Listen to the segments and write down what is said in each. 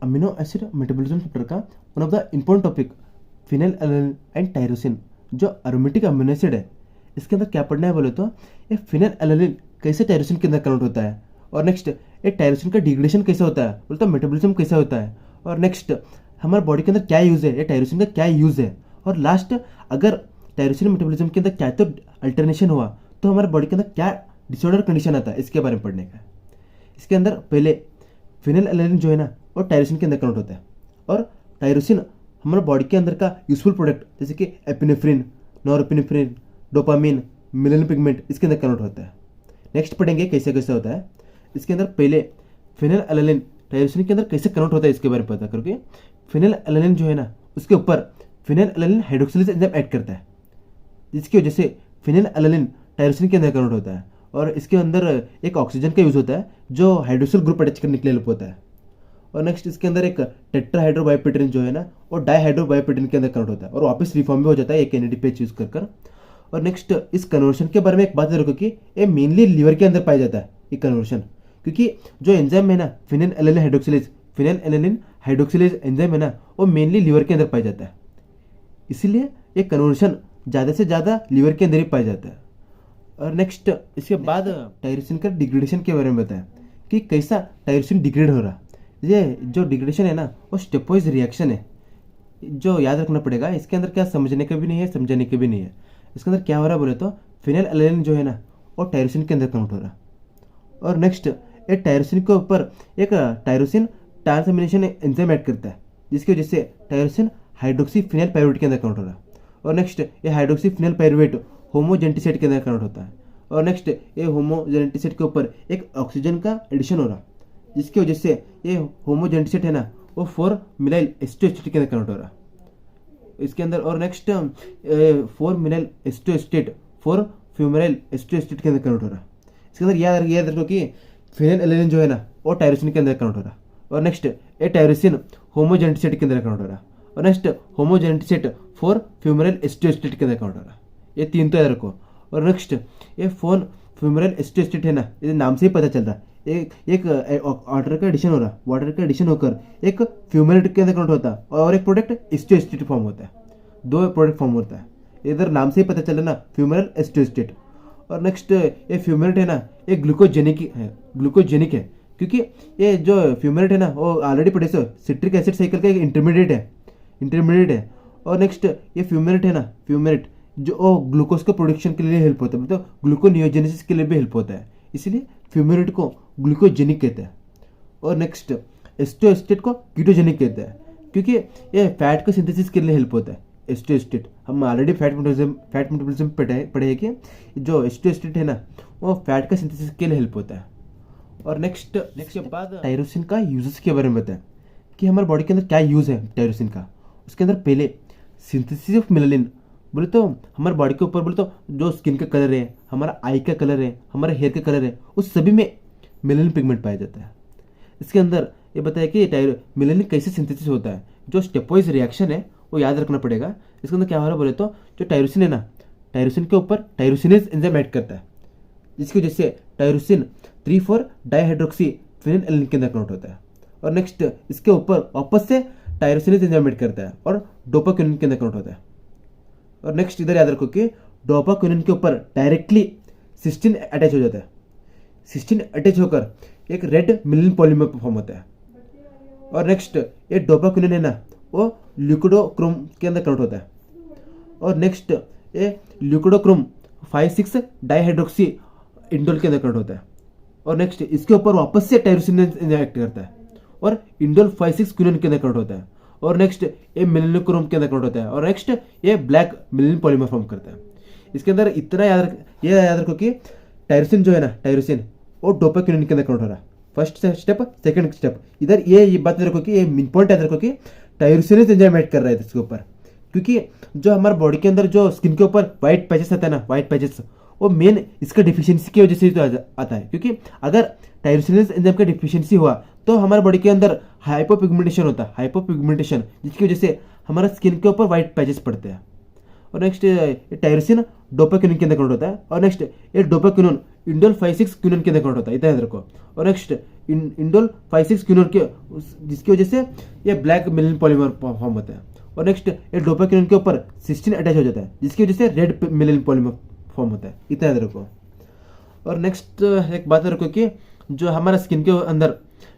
Amino acid metabolism chapter का one of the important topic phenylalanine and tyrosine जो aromatic amino acid है, इसके अंदर क्या पढ़ना है बोले तो ये फिनाइलएलानिन कैसे टायरोसिन के अंदर कन्वर्ट होता है, और नेक्स्ट ये टायरोसिन का डिग्रेडेशन कैसे होता है बोले तो मेटाबॉलिज्म कैसे होता है, और नेक्स्ट हमारे बॉडी के अंदर क्या यूज़ है, ये टायरोसिन का क्या यूज़ है, और लास्ट अगर टायरोसिन मेटाबॉलिज्म के अंदर क्या तो अल्टरनेशन हुआ तो हमारे बॉडी के अंदर क्या डिसऑर्डर कंडीशन आता है, इसके बारे में पढ़ने का है। इसके अंदर पहले फिनाइलएलानिन जो है ना वो टायरोसिन के अंदर कन्वर्ट होता है, और टायरोसिन हमारे बॉडी के अंदर का यूजफुल प्रोडक्ट जैसे कि epinephrine, norepinephrine, dopamine, melanin pigment इसके अंदर कन्वर्ट होता है। नेक्स्ट पढ़ेंगे कैसे कैसे होता है। इसके अंदर पहले फिनाइलएलानिन टायरोसिन के अंदर कैसे कन्वर्ट होता है इसके बारे में पता करके, फिनाइलएलानिन जो है ना उसके ऊपर फिनाइलएलानिन हाइड्रोक्सिलेज एंजाइम ऐड करता है, जिसकी वजह से फिनाइलएलानिन टायरोसिन के अंदर कन्वर्ट होता है, और इसके अंदर एक ऑक्सीजन का यूज़ होता है जो हाइड्रोक्सिल ग्रुप अटैच करने के लिए हेल्प होता है। और नेक्स्ट इसके अंदर एक टेट्राहाइड्रोबाइपेटेरिन जो है ना वो डाइहाइड्रोबाइपेटेरिन के अंदर कन्वर्ट होता है और वापस रिफॉर्म भी हो जाता है एक एनएडीपीएच यूज कर। और नेक्स्ट इस कन्वर्शन के बारे में एक बात रखो कि ये मेनली लीवर के अंदर पाया जाता है ये कन्वर्शन, क्योंकि जो एंजाइम है ना फिनाइलएलानिन हाइड्रोक्सिलेज एंजाइम है ना वो मेनली लीवर के अंदर पाया जाता है, इसीलिए ये कन्वर्शन ज़्यादा से ज़्यादा लीवर के अंदर ही पाया जाता है। और नेक्स्ट इसके बाद टायरोसिन का डिग्रेडेशन के बारे में बताया कि कैसा टायरोसिन डिग्रेड हो रहा। ये जो डिग्रेडेशन है ना वो स्टेपवाइज रिएक्शन है, जो याद रखना पड़ेगा। इसके अंदर क्या समझने का भी नहीं है, समझने के भी नहीं है। इसके अंदर क्या हो रहा बोले तो फिनाइलएलानिन जो है ना वो टायरोसिन के अंदर कन्वर्ट हो रहा, और नेक्स्ट ये टायरोसिन के ऊपर एक टायरोसिन ट्रांसएमिनेशन एंजाइम ऐड करता है, जिसकी वजह से टायरोसिन हाइड्रोक्सी फिनाइल पायरुवेट के अंदर कन्वर्ट हो रहा। और नेक्स्ट ये हाइड्रोक्सी फिनाइल पायरुवेट होमोजेंटिसेट के अंदर कन्वर्ट होता है, और नेक्स्ट ये होमोजेंटिसेट के ऊपर एक ऑक्सीजन का एडिशन हो रहा, जिसकी वजह से ये होमोजेंटिसेट है ना वो 4 मिनाइल एस्टोएस्टेट के अंदर कन्वर्ट हो रहा इसके अंदर। और नेक्स्ट 4 मिनाइल एस्टोएस्टेट 4 फ्यूमेराइल एस्टोएस्टेट के अंदर कन्वर्ट हो रहा। इसके अंदर याद रखो कि फिनाइलएलानिन जो है ना वो टायरोसिन के अंदर कन्वर्ट हो रहा, और नेक्स्ट ये टायरोसिन होमोजेंटिसेट के अंदर कन्वर्ट हो रहा, और नेक्स्ट होमोजेंटिसेट 4 फ्यूमेराइल एस्टोएस्टेट के अंदर कन्वर्ट हो रहा। ये तीन तो याद रखो। और नेक्स्ट ये 4 फ्यूमेराइल एस्टोएस्टेट है ना, ये नाम से ही पता चल रहा एक वाटर का एडिशन हो रहा, वाटर का एडिशन होकर एक फ्यूमेरेट के अंदर कन्वर्ट होता है और एक प्रोडक्ट एस्टोएस्टेट फॉर्म होता है, दो प्रोडक्ट फॉर्म होता है। इधर नाम से ही पता चल रहा ना फ्यूमेरल एस्टोएस्टेट। और नेक्स्ट ये फ्यूमेरेट है ना ये ग्लूकोजेनिक है, क्योंकि ये जो फ्यूमेरेट है ना वो ऑलरेडी पढ़े सो सिट्रिक एसिड साइकिल का एक इंटरमीडिएट है। और नेक्स्ट ये फ्यूमेरेट है ना फ्यूमेरेट जो ग्लूकोज के प्रोडक्शन के लिए हेल्प होता है, मतलब ग्लूकोनियोजेनेसिस के लिए भी हेल्प होता है, इसलिए फ्यूमेरेट को ग्लूकोजेनिक कहते हैं। और नेक्स्ट एस्टोएस्टेट को कीटोजेनिक कहते हैं, क्योंकि ये फैट का सिंथेसिस के लिए हेल्प होता है। एस्टोएस्टेट हम ऑलरेडी फैट मेटाबॉलिज्म पढ़े कि जो एस्टोएस्टेट है ना वो फैट का सिंथेसिस के लिए हेल्प होता है। और नेक्स्ट के बाद टायरोसिन का यूजेस के बारे में बताएं कि हमारे बॉडी के अंदर क्या यूज़ है टायरोसिन का। उसके अंदर पहले सिंथेसिस ऑफ मेलानिन बोले तो हमारे बॉडी के ऊपर बोले तो जो स्किन का कलर है, हमारा आई का कलर है, हमारा हेयर का कलर है, उस सभी में मेलानिन पिगमेंट पाया जाता है। इसके अंदर ये बताया कि मेलानिन कैसे सिंथेसिस होता है, जो स्टेपवाइज रिएक्शन है वो याद रखना पड़ेगा। इसके अंदर क्या हो रहा है बोले तो जो टायरोसिन है ना टायरोसिन के ऊपर टायरोसिनेज एंजाइम ऐड करता है, जिसकी वजह से टायरोसिन 3,4 डाइहाइड्रोक्सी फिनाइलएलानिन के अंदर कन्वर्ट होता है। और नेक्स्ट इसके ऊपर वापस से टायरोसिनेज एंजाइम ऐड करता है और डोपाक्विनिन के अंदर कन्वर्ट होता है। और नेक्स्ट इधर याद रखो कि डोपाक्विनिन के ऊपर डायरेक्टली सिस्टीन अटैच हो जाता है, सिस्टीन अटैच होकर एक रेड मिलिन पॉलीमर फॉर्म होता है। और नेक्स्ट ये डोपाक्विनिन है ना वो ल्यूकोडोक्रोम के अंदर कन्वर्ट होता है। और नेक्स्ट ये ल्यूकोडोक्रोम 5,6 डाइहाइड्रोक्सी इंडोल के अंदर कन्वर्ट होता है। और नेक्स्ट इसके ऊपर वापस से टायरोसिन एक्ट करता है और इंडोल 5,6 क्विनोन के अंदर कन्वर्ट होता है। और नेक्स्ट ये मेलानोक्रोम के अंदर कन्वर्ट होता है, और नेक्स्ट ये ब्लैक मेलानिन पॉलीमर फॉर्म करता है। इसके अंदर इतना याद रखो कि टायरोसिन जो है ना टायरोसिन वो डोपाक्विनिन के अंदर कन्वर्ट हो रहा है। First step, second step. इधर ये बात याद रखो कि ये इंपॉर्टेंट याद रखो कि टायरोसिनेज एंजाइम ऐड कर रहा है इसके ऊपर, क्योंकि जो हमारे बॉडी के अंदर जो स्किन के ऊपर व्हाइट पैचेस आता है ना व्हाइट पैचेस वो मेन इसका डिफिशियंसी की वजह से तो आता है, क्योंकि अगर टायरोसिनेज एंजाइम का डिफिशियंसी हुआ तो हमारे बॉडी के अंदर हाइपोपिगमेंटेशन होता है, हाइपोपिगमेंटेशन जिसकी वजह से हमारा स्किन के ऊपर व्हाइट पैचेस पड़ते हैं। और नेक्स्ट टायरोसिन डोपाक्विनिन के अंदर कन्वर्ट होता है, और नेक्स्ट ये डोपाक्विनिन इंडोल 5,6 क्विनोन के अंदर कन्वर्ट होता है, इतना याद रखो। और नेक्स्ट इंडोल 5,6 क्विनोन के जिसकी वजह से ये ब्लैक मेलिन पॉलीमर फॉर्म होता है। और नेक्स्ट ये डोपा क्विनोन के ऊपर सिस्टीन अटैच हो जाता है जिसकी वजह से रेड मेलिन पॉलीमर फॉर्म होता है, इतना याद रखो। और नेक्स्ट एक बात रखो कि जो हमारा स्किन के अंदर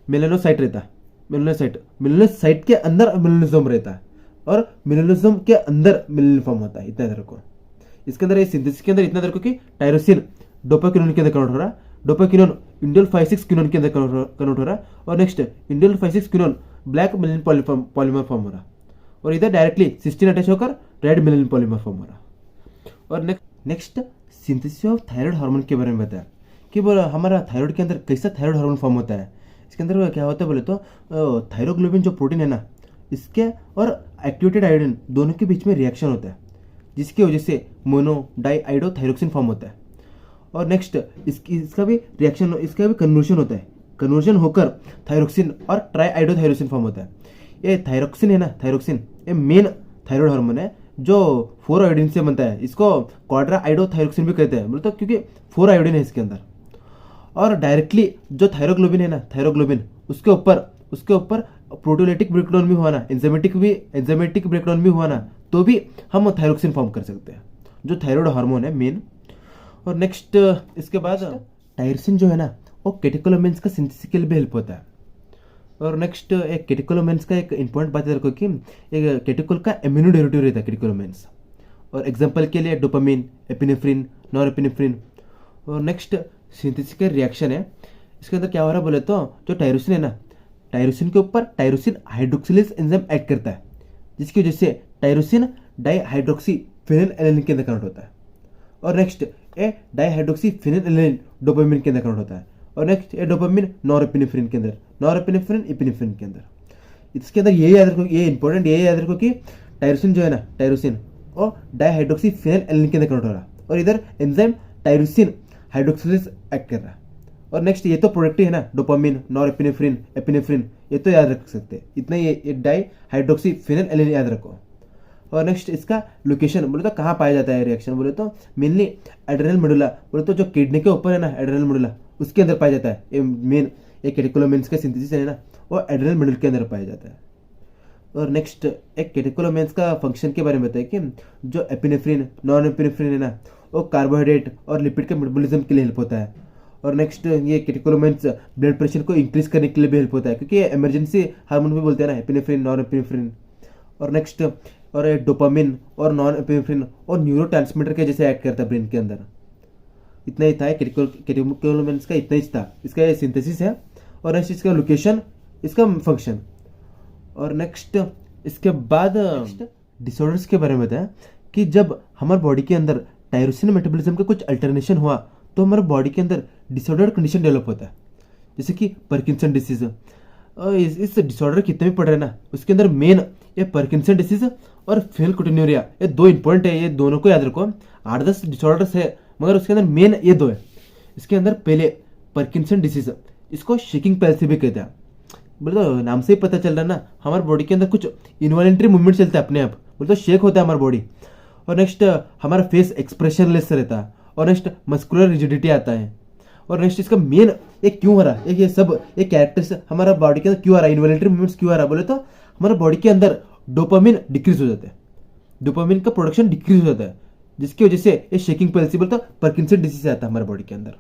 मेलानोसाइट रहता है, मेलानोसाइट के अंदर मेलानिज्म रहता है और मेलानिज्म के अंदर मेलानिन फॉर्म होता है, इतना याद रखो। इसके अंदर ये सिंथेसिस के अंदर इतना याद रखो कि टायरोसिन डोपाक्विनोन के अंदर कन्वर्ट हो रहा है, डोपाक्विनोन इंडोल 5,6 क्विनोन के अंदर कन्वर्ट हो रहा है। और next indole 5,6 quinone black melanin polymer form हो रहा है और इधर डायरेक्टली सिस्टीन अटैच होकर रेड मेलानिन पॉलीमर फॉर्म हो रहा है। और next synthesis of thyroid hormone के बारे में बताया कि बोला हमारा थायराइड के अंदर कैसा थायराइड हार्मोन फॉर्म होता है। इसके अंदर क्या होता है बोले तो थायरोग्लोबिन जो प्रोटीन है ना, इसके और एक्टिवेटेड आयोडीन दोनों के बीच में रिएक्शन होता है जिसकी वजह से मोनो डाइआइडोथायरोक्सिन फॉर्म होता है। और नेक्स्ट इसका भी रिएक्शन, इसका भी कन्वर्जन होता है, कन्वर्जन होकर थायरोक्सिन और ट्राइआइडोथायरोक्सिन फॉर्म होता है। ये थायरोक्सिन है ना, थायरोक्सिन ये मेन थायराइड हार्मोन है जो 4 आयोडीन से बनता है। इसको क्वाड्रा आइडोथायरोक्सिन भी कहते हैं, मतलब क्योंकि 4 आयोडीन है इसके अंदर। और डायरेक्टली जो थायरोग्लोबिन है ना, थायरोग्लोबिन उसके ऊपर प्रोटियोलाइटिक ब्रेकडाउन भी हुआ ना, एंजाइमेटिक ब्रेकडाउन भी हुआ ना, तो भी हम थायरोक्सिन फॉर्म कर सकते हैं जो थायराइड हार्मोन है मेन। और नेक्स्ट इसके बाद टायरोसिन जो है ना वो कैटेकोलामिन्स का सिंथेसिस के लिए भी हेल्प होता है। और नेक्स्ट एक कैटेकोलामिन्स का एक इंपॉर्टेंट बात रखो कि एक कैटेकोल का एमिनो डेरिवेटिव रहता है कैटेकोलामिन्स। और एग्जांपल के लिए डोपामिन, एपिनेफ्रिन, नॉरएपिनेफ्रिन। और नेक्स्ट सिंथेसिस का रिएक्शन है, इसके अंदर क्या हो रहा है बोले तो जो टायरोसिन है ना, टायरोसिन के ऊपर टायरोसिन हाइड्रोक्सिलेज एंजाइम ऐड करता है जिसकी वजह से टायरोसिन डाइहाइड्रोक्सी फिनाइलएलानाइन के अंदर कन्वर्ट होता है। और नेक्स्ट ए डाइहाइड्रोक्सी फिनाइलएलानाइन डोपामिन के अंदर कन्वर्ट होता है। और नेक्स्ट ए डोपामिन नॉरएपिनेफ्रिन के अंदर, नॉरएपिनेफ्रिन एपिनेफ्रिन के अंदर। इसके अंदर ये याद रखो, ये इंपॉर्टेंट ये याद रखो कि टायरोसिन जो है ना, टायरोसिन और डाइहाइड्रोक्सी फिनाइलएलानाइन के अंदर कन्वर्ट हो रहा है और इधर एंजाइम टायरोसिन हाइड्रोक्सिलेज एक्ट कर रहा है। और नेक्स्ट ये तो प्रोडक्ट है ना, डोपामिन, नॉरएपिनेफ्रिन, एपिनेफ्रिन, ये तो याद रख सकते हैं इतना, ये डाइहाइड्रोक्सी फिनाइलएलानाइन याद रखो। और नेक्स्ट इसका लोकेशन बोले तो कहाँ पाया जाता है रिएक्शन बोले तो मेनली एड्रेनल मेडुला, बोले तो जो किडनी के ऊपर है ना एड्रेनल मेडुला उसके अंदर पाया जाता है। ये मेन एक कैटेकोलामिन्स का सिंथेसिस है ना वो एड्रेनल मेडुला के अंदर पाया जाता है। और नेक्स्ट एक कैटेकोलामिन्स का फंक्शन के बारे में बताया कि जो एपिनेफ्रिन, नॉन एपिनेफ्रिन है ना वो कार्बोहाइड्रेट और लिपिड के मेटाबॉलिज्म के लिए हेल्प होता है। और नेक्स्ट ये कैटेकोलामिन्स ब्लड प्रेशर को इंक्रीज करने के लिए भी हेल्प होता है क्योंकि इमरजेंसी हार्मोन भी बोलते हैं ना, एपिनेफ्रिन, नॉन एपिनेफ्रिन। और नेक्स्ट और डोपामिन और नॉन एपिनेफ्रिन और न्यूरोट्रांसमीटर के जैसे ऐड करता है ब्रेन के अंदर। इतना ही था कैटेकोलामिन्स का, इतना ही था इसका ये सिंथेसिस है। और नेक्स्ट इसका लोकेशन, इसका फंक्शन। और नेक्स्ट इसके बाद डिसऑर्डर्स के बारे में बताया कि जब हमारे बॉडी के अंदर टायरोसिन मेटाबॉलिज्म का कुछ अल्टरनेशन हुआ तो हमारे बॉडी के अंदर डिसऑर्डर कंडीशन डेवलप होता है जैसे कि पार्किंसन डिसीज। इस डिसऑर्डर कितने भी पढ़ रहे हैं ना उसके अंदर मेन ये पार्किंसन डिसीज और फेनिलकेटोन्यूरिया, ये 2 इंपॉर्टेंट है, ये दोनों को याद रखो। 8-10 डिसऑर्डर्स है मगर उसके अंदर मेन ये 2 है। इसके अंदर पहले पार्किंसन डिसीज, इसको शेकिंग पैल्सी भी कहते हैं। बोले तो नाम से ही पता चल रहा है ना, हमारे बॉडी के अंदर कुछ इनवॉलेंट्री मूवमेंट चलता है अपने आप, बोले तो शेक होता है हमारा बॉडी। और नेक्स्ट हमारा फेस एक्सप्रेशनलेस रहता है। और नेक्स्ट मस्कुलर रिजिडिटी आता है। और नेक्स्ट इसका मेन ये क्यों हो रहा है, ये सब ये कैरेक्टर्स हमारा बॉडी के अंदर क्यों आ रहा है, इनवॉलेंट्री मूवमेंट्स क्यों आ रहा है बोले तो हमारे बॉडी के अंदर डोपामिन डिक्रीज हो जाता है, डोपामिन का प्रोडक्शन डिक्रीज हो जाता है जिसकी वजह से ये शेकिंग पैल्सी बोलते पार्किंसन डिसीज आता है हमारे बॉडी के अंदर।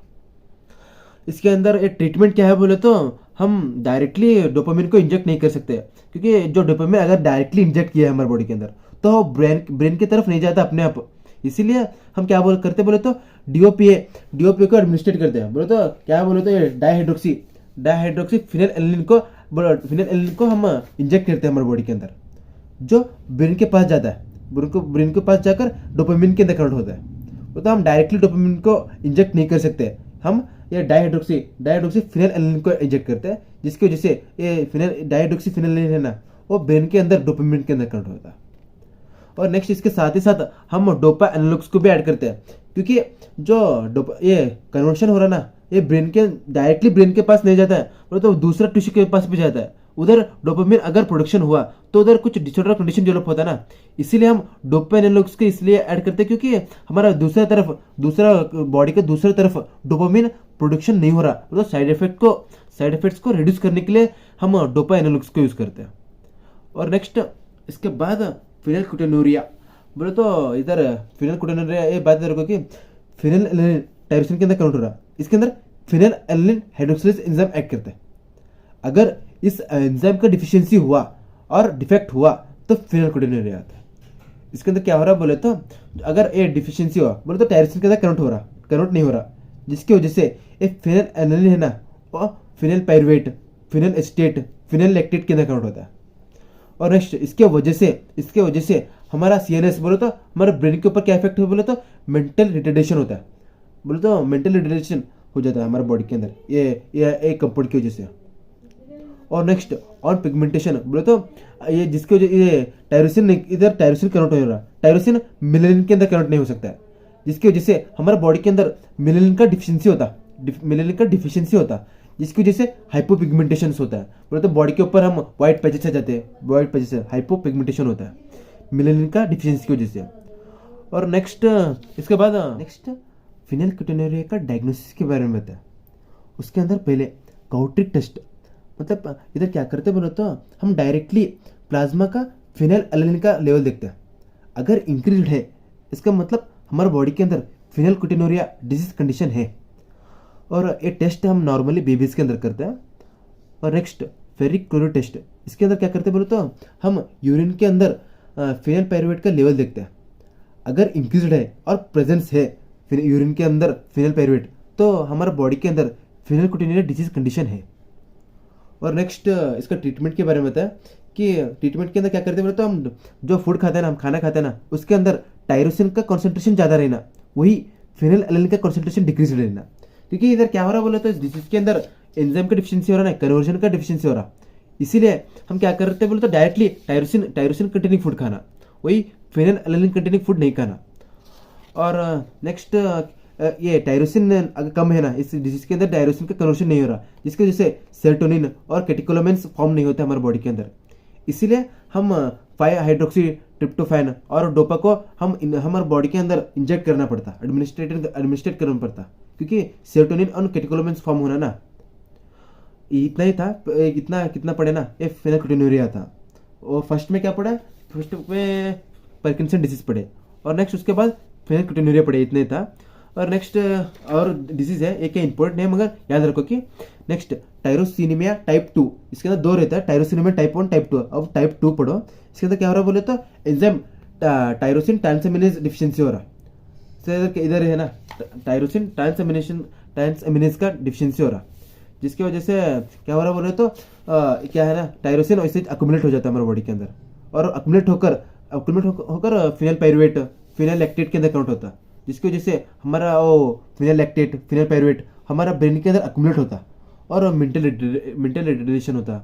इसके अंदर ये ट्रीटमेंट क्या है बोले तो हम डायरेक्टली डोपामिन को इंजेक्ट नहीं कर सकते क्योंकि जो डोपामिन अगर डायरेक्टली इंजेक्ट किया है हमारे बॉडी के अंदर तो ब्रेन की तरफ नहीं जाता अपने आप। इसीलिए हम क्या करते बोले तो डीओपीए को एडमिनिस्ट्रेट करते हैं। बोले तो क्या बोले तो डाइहाइड्रोक्सी फिनाइलएलानाइन को हम इंजेक्ट करते हैं हमारे बॉडी के अंदर जो ब्रेन के पास जाता है, ब्रेन के पास जाकर डोपामिन के अंदर कन्वर्ट होता है। तो हम डायरेक्टली डोपामिन को इंजेक्ट नहीं कर सकते, हम ये डाइहाइड्रोक्सी फिनाइलएलानाइन को इंजेक्ट करते हैं जिसकी वजह से ये डाइहाइड्रोक्सी फिनाइलएलानाइन है ना वो ब्रेन के अंदर डोपामिन के अंदर कन्वर्ट होता है। और नेक्स्ट इसके साथ ही साथ हम डोपा एनालॉग्स को भी ऐड करते हैं क्योंकि जो ये कन्वर्शन हो रहा है ना ये ब्रेन के डायरेक्टली ब्रेन के पास नहीं जाता है, तो दूसरा टिश्यू के पास भी जाता है, उधर डोपामिन अगर प्रोडक्शन हुआ तो उधर कुछ डिसऑर्डर कंडीशन डेवलप होता है ना, इसीलिए हम डोपामिन एनालॉग्स को इसलिए ऐड करते हैं क्योंकि हमारा दूसरा बॉडी के दूसरी तरफ डोपामिन प्रोडक्शन नहीं हो रहा, तो साइड इफेक्ट्स को रिड्यूस करने के लिए हम डोपामिन एनालॉग्स को यूज करते हैं। और नेक्स्ट इसके बाद फिनाइलकेटोन्यूरिया, बोले तो इधर फिनाइलकेटोन्यूरिया ये बात रखो कि फिनाइल टायरोसिन के अंदर कन्वर्ट हो रहा है, इसके अंदर phenyl alanine hydroxylase enzyme act करते हैं। अगर इस एंजाइम का डिफिशियंसी हुआ और डिफेक्ट हुआ तो फिनाइलकेटोन्यूरिया आता है। इसके अंदर क्या हो रहा है बोले तो अगर ये डिफिशियंसी हुआ बोले तो टायरोसिन के अंदर कन्वर्ट नहीं हो रहा, जिसकी वजह से ये फिनाइल एलानिन है ना और phenyl pyruvate, phenyl estate, phenyl lactate के अंदर कन्वर्ट होता है। और नेक्स्ट इसके वजह से हमारा सीएनएस बोले तो हमारे ब्रेन के ऊपर क्या इफेक्ट है बोले तो मेंटल रिटार्डेशन होता है, बोले तो मेंटल रिटार्डेशन हो जाता है हमारे बॉडी के अंदर ये एक कंपाउंड की वजह से। और नेक्स्ट ऑन पिगमेंटेशन बोले तो ये जिसके वजह ये टायरोसिन इधर टायरोसिन कन्वर्ट हो रहा है, टायरोसिन मेलानिन के अंदर कन्वर्ट नहीं हो सकता है, जिसकी वजह से हमारे बॉडी के अंदर मेलानिन का डिफिशियंसी होता जिसकी वजह से हाइपोपिगमेंटेशन होता है, बोले तो बॉडी के ऊपर हम व्हाइट पैचेस आ जाते हैं, व्हाइट पैचेस हाइपोपिगमेंटेशन होता है मेलानिन का डिफिशियंसी की वजह से। और नेक्स्ट इसके बाद नेक्स्ट फिनाइलकेटोन्यूरिया का डायग्नोसिस के बारे में बताया। उसके अंदर पहले काउट्रिक टेस्ट, मतलब इधर क्या करते बोलो तो हम डायरेक्टली प्लाज्मा का फिनाइल एलानिन का लेवल देखते हैं, अगर इंक्रीज है इसका मतलब हमारे बॉडी के अंदर फिनाइलकेटोन्यूरिया डिजीज कंडीशन है। और ये टेस्ट हम नॉर्मली बेबीज के अंदर करते हैं। और नेक्स्ट फेरिक क्लोराइड टेस्ट, इसके अंदर क्या करते बोलो तो हम यूरिन के अंदर फिनाइल पायरुवेट का लेवल देखते हैं, अगर इंक्रीज है और प्रेजेंस है यूरिन के अंदर फिनाइल पायरुवेट तो हमारे बॉडी के अंदर फिनाइलकेटोन्यूरिया डिजीज कंडीशन है। और नेक्स्ट इसका ट्रीटमेंट के बारे में बताया कि ट्रीटमेंट के अंदर क्या करते हैं बोले तो हम जो फूड खाते हैं ना, हम खाना खाते हैं ना, उसके अंदर टायरोसिन का कॉन्सेंट्रेशन ज़्यादा रहना, वही फिनाइल एलानिन का कॉन्सेंट्रेशन डिक्रीज रहना, क्योंकि इधर क्या हो रहा बोले तो इस डिसीज के अंदर एंजाइम का डिफिशियंसी हो रहा है, कन्वर्जन का डिफिशियंसी हो रहा, इसीलिए हम क्या करते हैं बोले तो डायरेक्टली टायरोसिन कंटेनिंग फूड खाना, वही फिनाइल एलानिन कंटेनिंग फूड नहीं खाना। और नेक्स्ट ये टायरोसिन अगर कम है ना, इस डिजीज के अंदर टायरोसिन का कन्वर्शन नहीं हो रहा, जिसकी वजह से सेरोटोनिन और कैटेकोलामिन्स फॉर्म नहीं होते हमारे बॉडी के अंदर, इसीलिए हम 5 हाइड्रोक्सी ट्रिप्टोफैन और डोपा को हमारे बॉडी के अंदर इंजेक्ट करना पड़ता, एडमिनिस्ट्रेट करना पड़ता, क्योंकि सेरोटोनिन और कैटेकोलामिन्स फॉर्म होना ना। इतना ही था, इतना कितना पढ़े ना, ये फिनाइलकेटोन्यूरिया था। और फर्स्ट में क्या पढ़ा, फर्स्ट में पार्किंसन डिजीज पढ़े और नेक्स्ट उसके बाद फिनाइलकेटोन्यूरिया पढ़े, इतने था। और नेक्स्ट और डिजीज है एक इंपॉर्टेंट है मगर याद रखो कि नेक्स्ट टायरोसिनेमिया टाइप 2, इसके अंदर 2 रहता है, टायरोसिनेमिया टाइप 1 टाइप 2। अब टाइप 2 पढ़ो, इसके अंदर क्या हो रहा है बोले तो एंजाइम टायरोसिन ट्रांसएमिनेज डिफिशियंसी हो रहा है, इधर है ना टायरोसिन ट्रांसएमिनेज का डिफिशियंसी हो रहा, जिसकी वजह से क्या हो रहा है बोले तो क्या है ना टायरोसिन वैसे अक्यूमुलेट हो जाता है हमारे बॉडी के अंदर, और अक्यूमुलेट होकर फिनाइल पायरुवेट, फिनाइल लैक्टेट के अंदर काउंट होता, जिसकी वजह से हमारा वो फिनाइल लैक्टेट, फिनाइल पायरुवेट हमारा ब्रेन के अंदर अक्यूमुलेट होता और मेंटल रिटार्डेशन होता।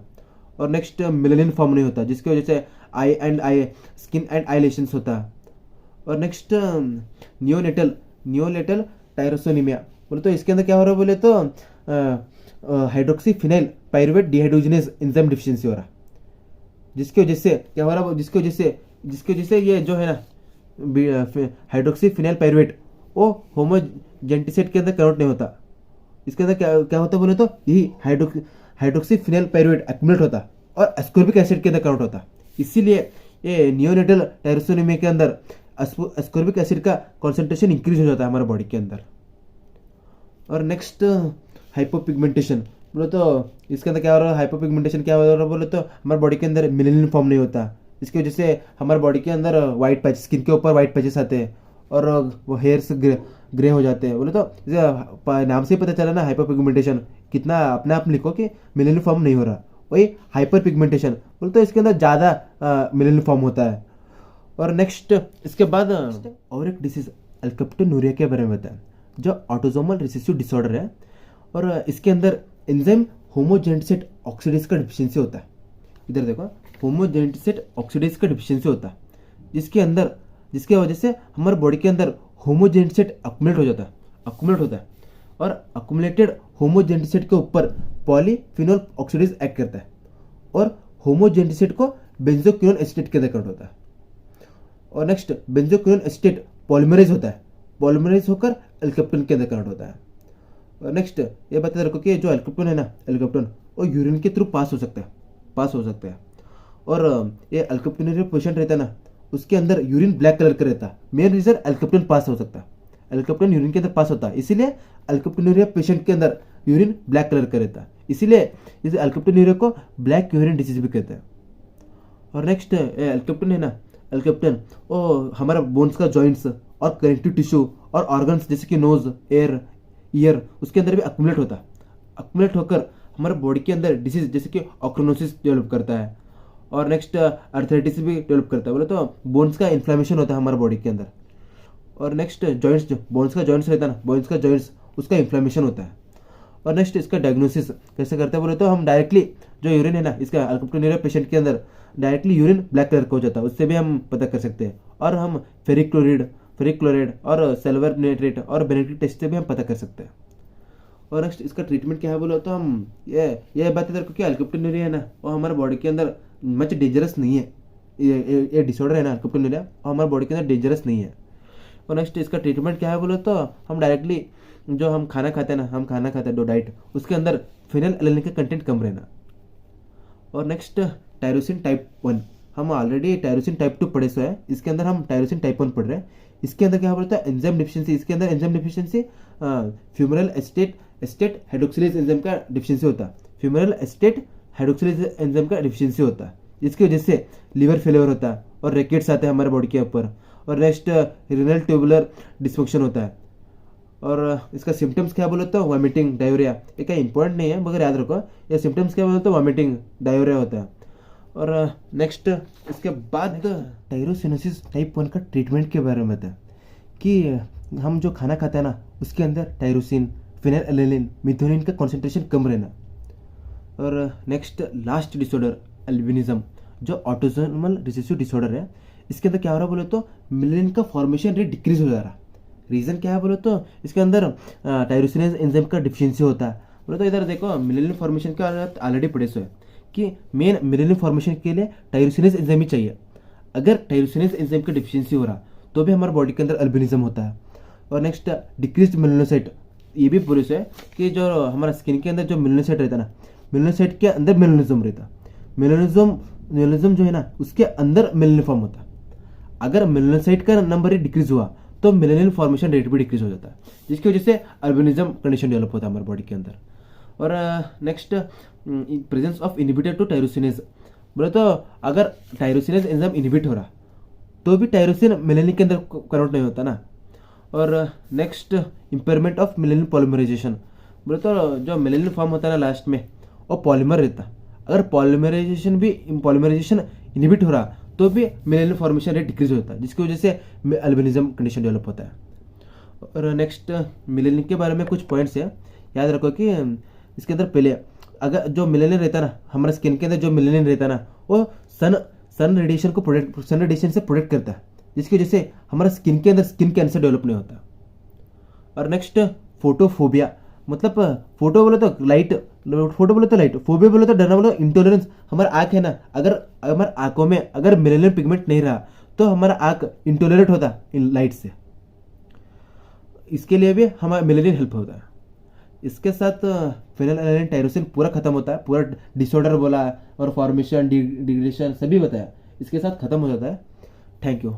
और नेक्स्ट मेलानिन फॉर्म नहीं होता, जिसकी वजह से स्किन एंड आई लेशंस होता। और नेक्स्ट नियोनेटल टायरोसिनेमिया, बोले तो इसके अंदर क्या हो रहा है बोले तो hydroxy phenyl pyruvate dehydrogenase enzyme deficiency हो रहा, जिसकी वजह से क्या हो रहा है, जिसकी वजह से ये जो है ना हाइड्रोक्सी फिनाइल पायरुवेट वो होमोजेंटिसेट के अंदर कन्वर्ट नहीं होता। इसके अंदर क्या होता है बोले तो यही हाइड्रोक्सी फिनाइल पायरुवेट एक्युमुलेट होता और एस्कॉर्बिक एसिड के अंदर कन्वर्ट होता, इसीलिए ये नियोनेटल टायरोसिनेमिया के अंदर एस्कॉर्बिक एसिड का कॉन्सेंट्रेशन इंक्रीज हो जाता है हमारे बॉडी के अंदर। और नेक्स्ट हाइपोपिगमेंटेशन, बोले तो इसके अंदर क्या हो रहा है, हाइपोपिगमेंटेशन क्या हो रहा है बोले तो हमारे बॉडी के अंदर मेलानिन फॉर्म नहीं होता, इसकी वजह से हमारे बॉडी के अंदर वाइट पैच, स्किन के ऊपर वाइट पैचेस आते हैं और वो हेयर्स ग्रे हो जाते हैं। बोले तो नाम से ही पता चला ना हाइपोपिगमेंटेशन, कितना अपने आप लिखो कि मेलानिन फॉर्म नहीं हो रहा, वही हाइपर पिगमेंटेशन, बोले तो इसके अंदर ज़्यादा मेलानिन फॉर्म होता है। और नेक्स्ट इसके बाद और एक डिसीज अल्केप्टोन्यूरिया के बारे में बताएं, जो ऑटोसोमल रिसेसिव डिसऑर्डर है और इसके अंदर एंजाइम होमोजेनेटिसेट ऑक्सीडेज का डिफिशियंसी होता है। इधर देखो, होमोजेनेटिसेट ऑक्सीडेज का डिफिशियंसी होता है, जिसकी वजह से हमारे बॉडी के अंदर होमोजेनेटिसेट अक्यूमुलेट होता है और अक्यूमुलेटेड होमोजेनेटिसेट के ऊपर पॉलीफिनोल ऑक्सीडेज एक्ट करता है और होमोजेनेसिस को बेंजोक्विनोन एसीटेट के अंदर कन्वर्ट होता है। और नेक्स्ट बेंजोक्विनोन एसीटेट पॉलीमरेज होता है, पॉलीमरेज होकर एल्केप्टोन के अंदर कन्वर्ट होता है। और नेक्स्ट ये बताते रखो कि जो एल्केप्टोन है ना, एल्केप्टोन वो यूरिन के थ्रू पास हो सकता है। और ये एल्केप्टोनुरिया पेशेंट रहता है ना, उसके अंदर यूरिन ब्लैक कलर का रहता है। मेन रीजन एल्केप्टोन पास हो सकता है, एल्केप्टोन यूरिन के अंदर पास होता है, इसीलिए एल्केप्टोनुरिया पेशेंट के अंदर यूरिन ब्लैक कलर का रहता है, इसीलिए इस एल्केप्टोनुरिया को ब्लैक यूरिन डिजीज भी कहते हैं। और नेक्स्ट एल्केप्टोन है ना, एल्केप्टोन वो हमारा बोन्स का जॉइंट्स और कनेक्टिव टिश्यू और ऑर्गन्स जैसे कि नोज, ईयर उसके अंदर भी अक्यूमुलेट होता है। अक्यूमुलेट होकर हमारे बॉडी के अंदर डिसीज जैसे कि ऑक्रोनोसिस डेवलप करता है। और नेक्स्ट आर्थराइटिस भी डेवलप करता है। बोले तो बोन्स का इन्फ्लेमेशन होता है हमारे बॉडी के अंदर। और नेक्स्ट जॉइंट्स, जो बोन्स का जॉइंट्स रहता है ना, बोन्स का जॉइंट्स उसका इन्फ्लेमेशन होता है। और नेक्स्ट इसका डायग्नोसिस कैसे करते हैं बोले तो हम डायरेक्टली जो यूरिन है ना, इसका एल्केप्टोनुरिया पेशेंट के अंदर डायरेक्टली यूरिन ब्लैक कलर का हो जाता है, उससे भी हम पता कर सकते हैं। और हम फेरिक क्लोराइड और सिल्वर नाइट्रेट और बेनेडिक्ट टेस्ट से भी हम पता कर सकते हैं। और नेक्स्ट इसका ट्रीटमेंट क्या है बोलो तो हम ये बात है कि एल्केप्टोनुरिया है ना, वो हमारे बॉडी के अंदर मच डेंजरस नहीं है। ये डिसऑर्डर है ना एल्केप्टोनुरिया, वो हमारे बॉडी के अंदर डेंजरस नहीं है। और नेक्स्ट इसका ट्रीटमेंट क्या है बोलो तो हम डायरेक्टली जो हम खाना खाते हैं ना, हम खाना खाते हैं जो डाइट, उसके अंदर फिनाइलएलानाइन का कंटेंट कम रहना। और नेक्स्ट टायरोसिन टाइप 1, हम ऑलरेडी टायरोसिन टाइप 2 पढ़े सो है, इसके अंदर हम टायरोसिन टाइप 1 पढ़ रहे हैं। इसके अंदर क्या बोलता है एंजाइम डिफिशिएंसी, इसके अंदर enzyme deficiency femoral estate hydroxylase enzyme का डिफिशिएंसी होता है, फ्यूमरल एस्टेट हाइड्रोक्सिलेज एंजाइम का डिफिशिएंसी होता है, जिसकी वजह से लिवर फेलियर होता है और रैकेट्स आते हैं हमारे बॉडी के ऊपर। और नेक्स्ट रीनल ट्यूबुलर डिस्फंक्शन होता है। और इसका सिम्टम्स क्या बोले तो वॉमिटिंग, डायरिया, ये क्या इंपॉर्टेंट नहीं है मगर याद रखो, ये सिम्टम्स क्या बोले तो वॉमिटिंग, डायरिया होता है। और नेक्स्ट इसके बाद टायरोसिनोसिस टाइप 1 का ट्रीटमेंट के बारे में बताया कि हम जो खाना खाते हैं ना, उसके अंदर टायरोसिन, फिनाइलएलानाइन, मिथोनिन का कॉन्सेंट्रेशन कम रहना। और नेक्स्ट लास्ट डिसऑर्डर अल्बिनिज्म, जो ऑटोसोमल रिसेसिव डिसऑर्डर है, इसके अंदर क्या हो रहा है बोले तो मेलानिन का फॉर्मेशन रेट डिक्रीज हो जा रहा है। रीज़न क्या है बोले तो इसके अंदर टायरोसिनेज एंजाइम का डिफिशिएंसी होता है। बोले तो इधर देखो मेलानिन फॉर्मेशन का ऑलरेडी पढ़े सो है कि मेन मेलानिन फॉर्मेशन के लिए टायरोसिनेज एंजाइम ही चाहिए। अगर टायरोसिनेज एंजाइम का डिफिशिएंसी हो रहा तो भी हमारे बॉडी के अंदर अल्बिनिज्म होता है। और नेक्स्ट डिक्रीज्ड मेलानोसाइट, ये भी पूरे से है कि जो हमारा स्किन के अंदर जो मेलानोसाइट रहता है ना, मेलानोसाइट के अंदर मेलानिज्म रहता, मेलानिज्म जो है ना उसके अंदर मेलानिन फॉर्म होता है। अगर मेलानोसाइट का नंबर ही डिक्रीज हुआ तो मेलानिन फॉर्मेशन रेट भी डिक्रीज हो जाता है, जिसकी वजह से अल्बिनिज्म कंडीशन डेवलप होता है हमारे बॉडी के अंदर। और next presence of inhibitor to tyrosinase, बोले तो अगर टायरोसिनेज एंजाइम इनहिबिट हो रहा तो भी टायरोसिन मेलानिन के अंदर कन्वर्ट नहीं होता ना। और next impairment of melanin polymerisation, बोले तो जो मेलानिन फॉर्म होता है ना लास्ट में, वो पॉलीमर रहता। अगर पॉलीमराइजेशन इनहिबिट हो रहा तो भी मेलानिन फॉर्मेशन रेट डिक्रीज होता है, जिसकी वजह से अल्बिनिज्म कंडीशन डेवलप होता है। और नेक्स्ट मेलानिन के बारे में कुछ पॉइंट्स है, याद रखो कि इसके अंदर पहले अगर जो मेलानिन रहता है ना, हमारे स्किन के अंदर जो मेलानिन रहता है ना, वो सन रेडिएशन से प्रोटेक्ट करता है, जिसकी वजह से हमारा स्किन के अंदर स्किन कैंसर डेवलप नहीं होता। और नेक्स्ट फोटोफोबिया, मतलब फोटो बोले तो लाइट, फोबिया बोले तो डरना, बोले इंटॉलरेंस। हमारा आँख है ना, अगर हमारे आंखों में अगर मेलानिन पिगमेंट नहीं रहा तो हमारा आँख इंटॉलरेंट होता इन लाइट से, इसके लिए भी हमारा मेलानिन हेल्प होता है। इसके साथ फिनाइलएलानाइन टायरोसिन पूरा खत्म होता है, पूरा डिसऑर्डर बोला और फॉर्मेशन डिग्रेडेशन सभी बताया, इसके साथ खत्म हो जाता है। Thank you.